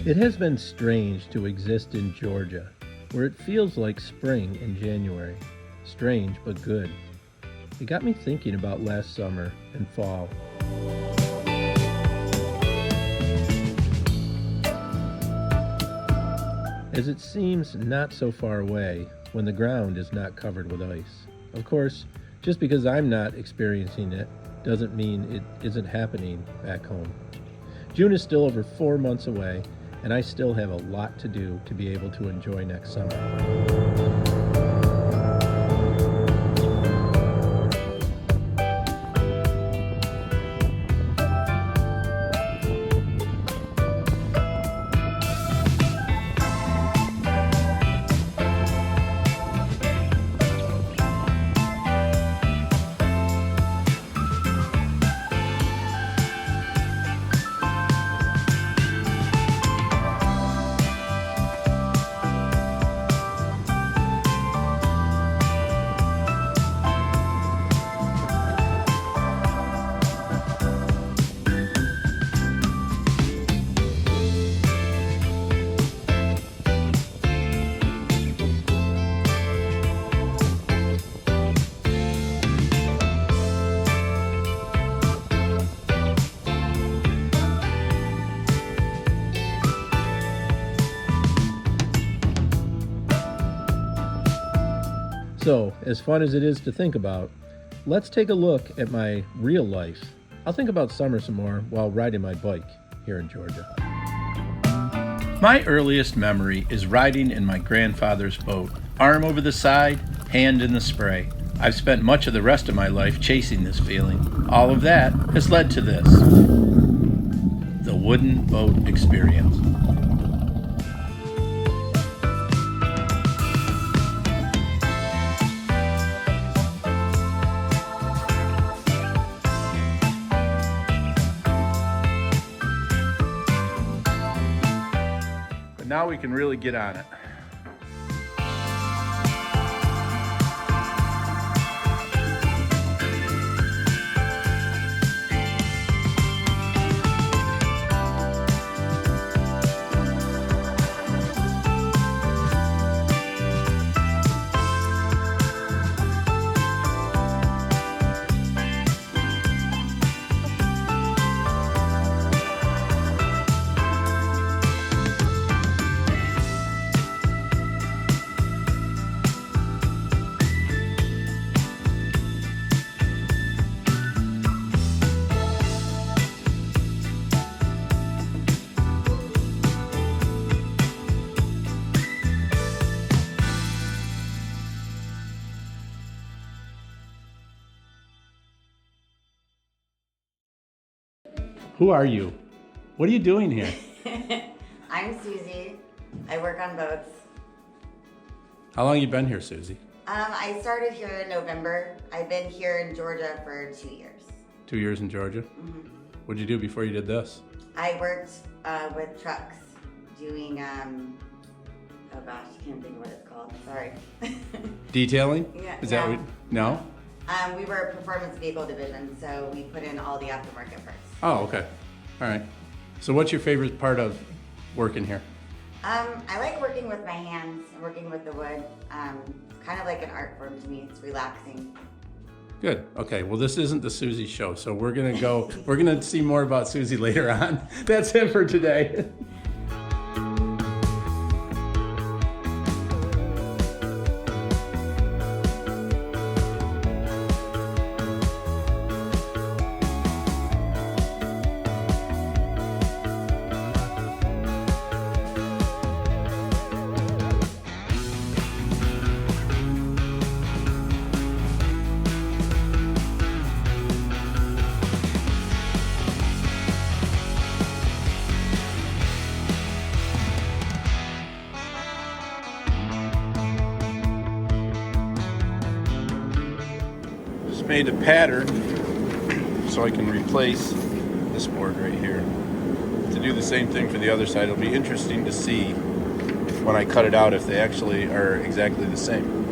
It has been strange to exist in Georgia, where it feels like spring in January. Strange, but good. It got me thinking about last summer and fall. As it seems not so far away when the ground is not covered with ice. Of course, just because I'm not experiencing it doesn't mean it isn't happening back home. June is still over 4 months away, and I still have a lot to do to be able to enjoy next summer. So, as fun as it is to think about, let's take a look at my real life. I'll think about summer some more while riding my bike here in Georgia. My earliest memory is riding in my grandfather's boat, arm over the side, hand in the spray. I've spent much of the rest of my life chasing this feeling. All of that has led to this, the wooden boat experience. Now we can really get on it. Who are you? What are you doing here? I'm Suzy. I work on boats. How long have you been here, Suzy? I started here in November. I've been here in Georgia for 2 years. 2 years in Georgia? Mm-hmm. What did you do before you did this? I worked with trucks doing, oh gosh, I can't think of what it's called. Sorry. Detailing? Yeah. Is that what? No? We were a performance vehicle division, so we put in all the aftermarket parts. Oh, okay. All right. So what's your favorite part of working here? I like working with my hands and working with the wood. It's kind of like an art form to me. It's relaxing. Good. Okay. Well, this isn't the Suzy show, so we're going to go, we're going to see more about Suzy later on. That's it for today. Made a pattern so I can replace this board right here. To do the same thing for the other side, it'll be interesting to see when I cut it out if they actually are exactly the same.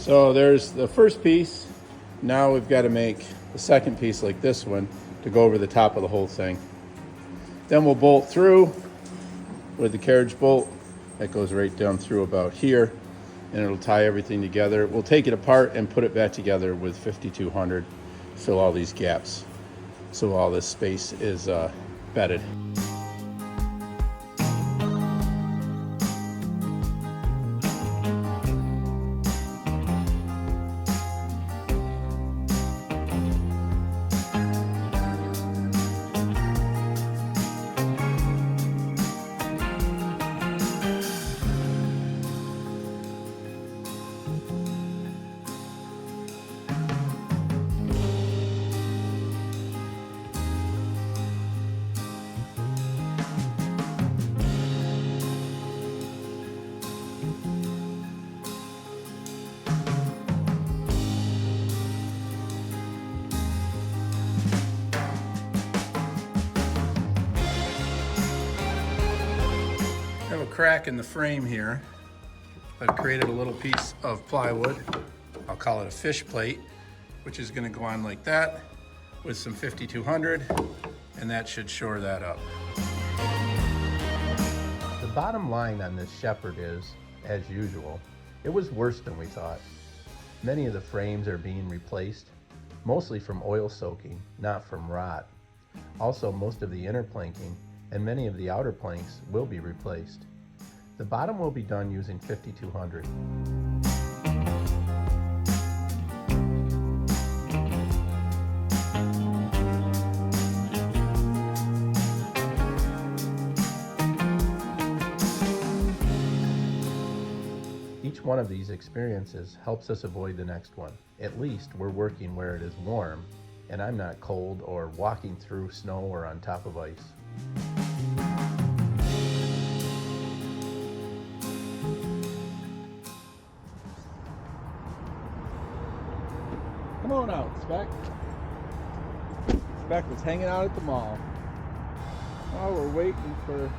So there's the first piece. Now we've got to make the second piece like this one to go over the top of the whole thing. Then we'll bolt through with the carriage bolt. That goes right down through about here, and it'll tie everything together. We'll take it apart and put it back together with 5200, fill all these gaps so all this space is bedded. Crack in the frame here. I've created a little piece of plywood. I'll call it a fish plate, which is going to go on like that with some 5200, and that should shore that up. The bottom line on this Shepherd is, as usual, it was worse than we thought. Many of the frames are being replaced, mostly from oil soaking, not from rot. Also, most of the inner planking and many of the outer planks will be replaced. The bottom will be done using 5200. Each one of these experiences helps us avoid the next one. At least we're working where it is warm, and I'm not cold or walking through snow or on top of ice. Come on out, Spec. Spec was hanging out at the mall. While we're waiting to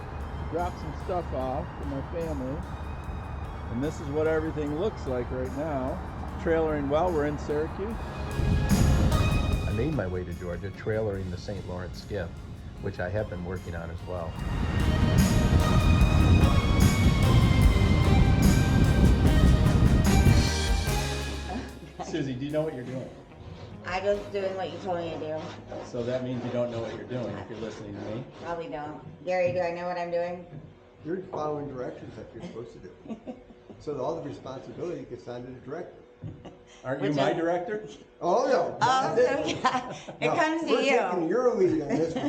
drop some stuff off for my family. And this is what everything looks like right now. Trailering well, we're in Syracuse. I made my way to Georgia trailering the St. Lawrence skiff, which I have been working on as well. Suzy, do you know what you're doing? I'm just doing what you told me to do. So that means you don't know what you're doing if you're listening to me. Probably don't. Gary, do I know what I'm doing? You're following directions that you're supposed to do. So that all the responsibility gets onto the director. Aren't you my director? Oh, no. Oh, so yeah, it comes to We're you. taking your lead on this one.